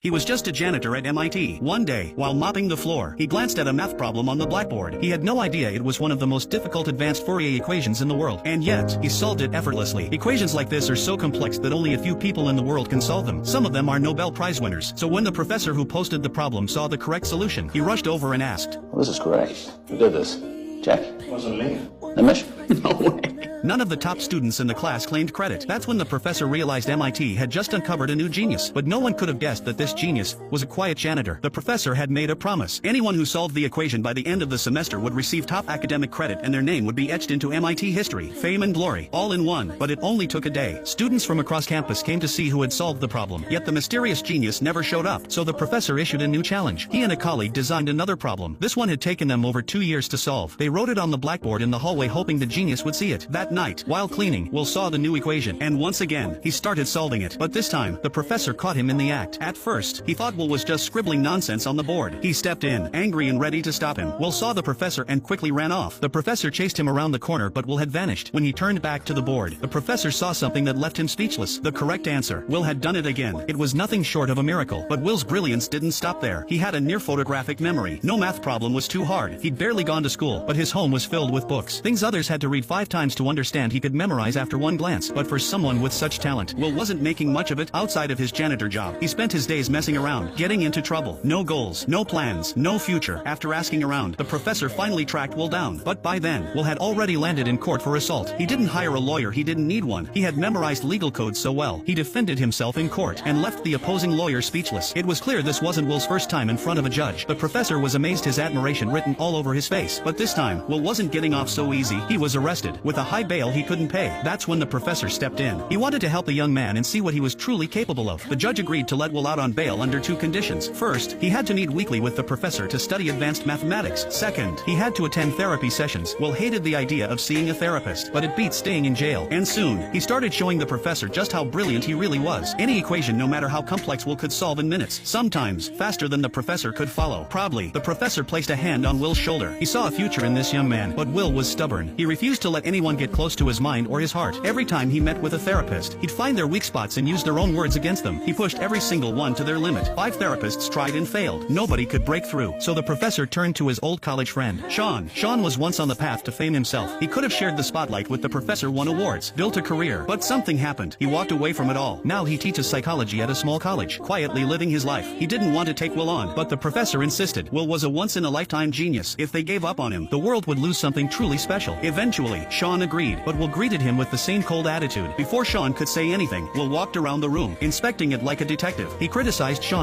He was just a janitor at MIT. One day, while mopping the floor, he glanced at a math problem on the blackboard. He had no idea it was one of the most difficult advanced Fourier equations in the world, and yet, he solved it effortlessly. Equations like this are so complex that only a few people in the world can solve them. Some of them are Nobel Prize winners. So when the professor who posted the problem saw the correct solution, he rushed over and asked, "Well, this is great. Who did this? Jack? Wasn't me. Nimish? No way." None of the top students in the class claimed credit. That's when the professor realized MIT had just uncovered a new genius. But no one could have guessed that this genius was a quiet janitor. The professor had made a promise. Anyone who solved the equation by the end of the semester would receive top academic credit and their name would be etched into MIT history. Fame and glory, all in one. But it only took a day. Students from across campus came to see who had solved the problem. Yet the mysterious genius never showed up. So the professor issued a new challenge. He and a colleague designed another problem. This one had taken them over 2 years to solve. They wrote it on the blackboard in the hallway hoping the genius would see it. That night, while cleaning, Will saw the new equation, and once again, he started solving it. But this time, the professor caught him in the act. At first, he thought Will was just scribbling nonsense on the board. He stepped in, angry and ready to stop him. Will saw the professor and quickly ran off. The professor chased him around the corner, but Will had vanished. When he turned back to the board, the professor saw something that left him speechless. The correct answer. Will had done it again. It was nothing short of a miracle. But Will's brilliance didn't stop there. He had a near photographic memory. No math problem was too hard. He'd barely gone to school, but his home was filled with books. Things others had to read 5 times to understand he could memorize after one glance. But for someone with such talent, Will wasn't making much of it outside of his janitor job. He spent his days messing around, getting into trouble. No goals, no plans, no future. After asking around, the professor finally tracked Will down. But by then, Will had already landed in court for assault. He didn't hire a lawyer, he didn't need one. He had memorized legal codes so well. He defended himself in court and left the opposing lawyer speechless. It was clear this wasn't Will's first time in front of a judge. The professor was amazed, his admiration written all over his face. But this time, Will wasn't getting off so easy. He was arrested, with a high bail he couldn't pay. That's when the professor stepped in. He wanted to help the young man and see what he was truly capable of. The judge agreed to let Will out on bail under 2 conditions. First, he had to meet weekly with the professor to study advanced mathematics. Second, he had to attend therapy sessions. Will hated the idea of seeing a therapist, but it beat staying in jail. And soon, he started showing the professor just how brilliant he really was. Any equation, no matter how complex, Will could solve in minutes, sometimes faster than the professor could follow. Proudly, the professor placed a hand on Will's shoulder. He saw a future in this young man, but Will was stubborn. He refused to let anyone get close to his mind or his heart. Every time he met with a therapist, he'd find their weak spots and use their own words against them. He pushed every single one to their limit. 5 therapists tried and failed. Nobody could break through. So the professor turned to his old college friend, Sean. Sean was once on the path to fame himself. He could have shared the spotlight with the professor, won awards, built a career. But something happened. He walked away from it all. Now he teaches psychology at a small college, quietly living his life. He didn't want to take Will on, but the professor insisted. Will was a once-in-a-lifetime genius. If they gave up on him, the world would lose something truly special. Eventually, Sean agreed, but Will greeted him with the same cold attitude. Before Sean could say anything, Will walked around the room, inspecting it like a detective. He criticized Sean's